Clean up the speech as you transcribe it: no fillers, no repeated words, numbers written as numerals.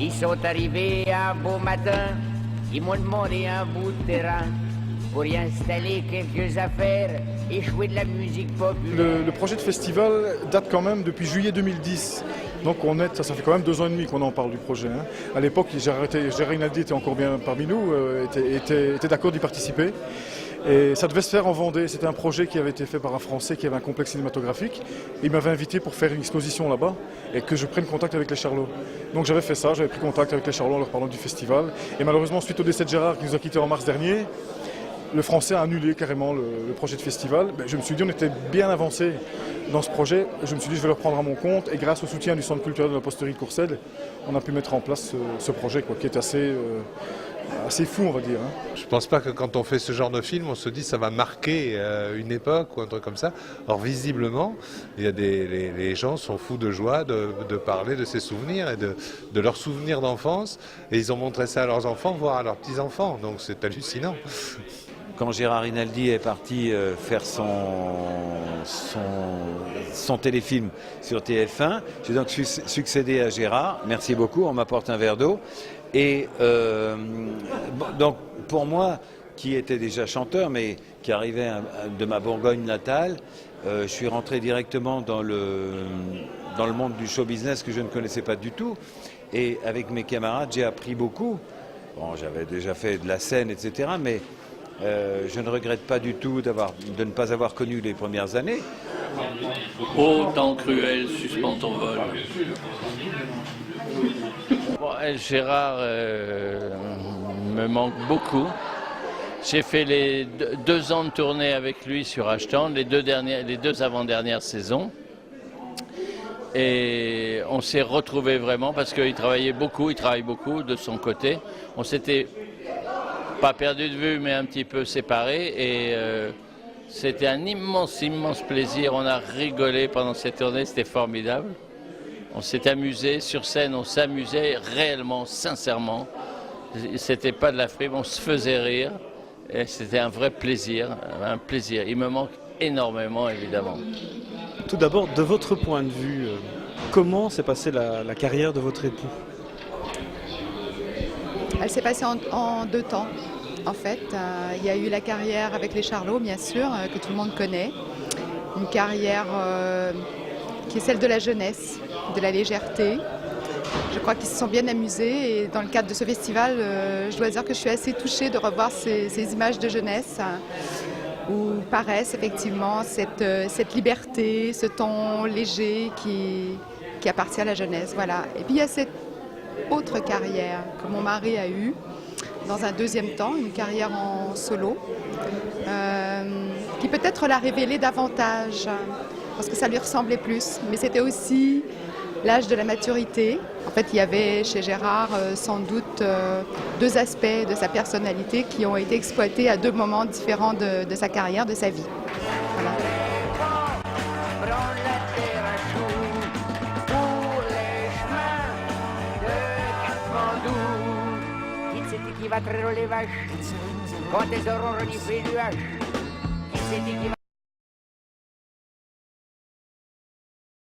Ils sont arrivés un beau matin, ils m'ont demandé un bout de terrain pour y installer quelques affaires et jouer de la musique populaire. Le projet de festival date quand même depuis juillet 2010. Donc ça fait quand même 2 ans et demi qu'on en parle du projet. Hein. À l'époque, Gérard Rinaldi était encore bien parmi nous, était d'accord d'y participer. Et ça devait se faire en Vendée. C'était un projet qui avait été fait par un Français qui avait un complexe cinématographique. Il m'avait invité pour faire une exposition là-bas et que je prenne contact avec les Charlots. Donc j'avais fait ça, j'avais pris contact avec les Charlots en leur parlant du festival. Et malheureusement, suite au décès de Gérard qui nous a quittés en mars dernier, le Français a annulé carrément le projet de festival. Je me suis dit on était bien avancé dans ce projet. Je me suis dit je vais le reprendre à mon compte. Et grâce au soutien du Centre culturel de la Posterie de Courcelles, on a pu mettre en place ce projet qui est assez fou, on va dire. Hein. Je ne pense pas que quand on fait ce genre de film, on se dit ça va marquer une époque ou un truc comme ça. Or, visiblement, les gens sont fous de joie de parler de ces souvenirs et de leurs souvenirs d'enfance. Et ils ont montré ça à leurs enfants, voire à leurs petits-enfants. Donc c'est hallucinant. Quand Gérard Rinaldi est parti faire son téléfilm sur TF1, j'ai donc succédé à Gérard. Merci beaucoup, on m'apporte un verre d'eau. Et donc pour moi, qui était déjà chanteur, mais qui arrivait de ma Bourgogne natale, je suis rentré directement dans le monde du show business que je ne connaissais pas du tout. Et avec mes camarades, j'ai appris beaucoup. Bon, j'avais déjà fait de la scène, etc. Mais je ne regrette pas du tout de ne pas avoir connu les premières années. Ô temps cruel, suspends ton vol. Bon, Gérard me manque beaucoup. J'ai fait les 2 ans de tournée avec lui sur Ashton, les 2 avant-dernières saisons. Et on s'est retrouvés vraiment parce qu'il travaille beaucoup de son côté. On s'était pas perdu de vue, mais un petit peu séparés. Et c'était un immense plaisir. On a rigolé pendant cette tournée, c'était formidable. On s'est amusé sur scène, on s'amusait réellement, sincèrement. C'était pas de la frime, on se faisait rire. Et c'était un vrai plaisir, un plaisir. Il me manque énormément, évidemment. Tout d'abord, de votre point de vue, comment s'est passée la carrière de votre époux? Elle s'est passée en 2 temps. En fait, il y a eu la carrière avec les Charlots, bien sûr, que tout le monde connaît. Une carrière qui est celle de la jeunesse, de la légèreté. Je crois qu'ils se sont bien amusés et dans le cadre de ce festival, je dois dire que je suis assez touchée de revoir ces images de jeunesse où paraissent effectivement cette liberté, ce ton léger qui appartient à la jeunesse. Voilà. Et puis il y a cette autre carrière que mon mari a eue dans un 2e temps, une carrière en solo, qui peut-être l'a révélée davantage parce que ça lui ressemblait plus. Mais c'était aussi l'âge de la maturité. En fait, il y avait chez Gérard sans doute 2 aspects de sa personnalité qui ont été exploités à 2 moments différents de sa carrière, de sa vie. Voilà. Qui va traire les vaches quand elles auront reniflé le nuage? Qui c'est qui va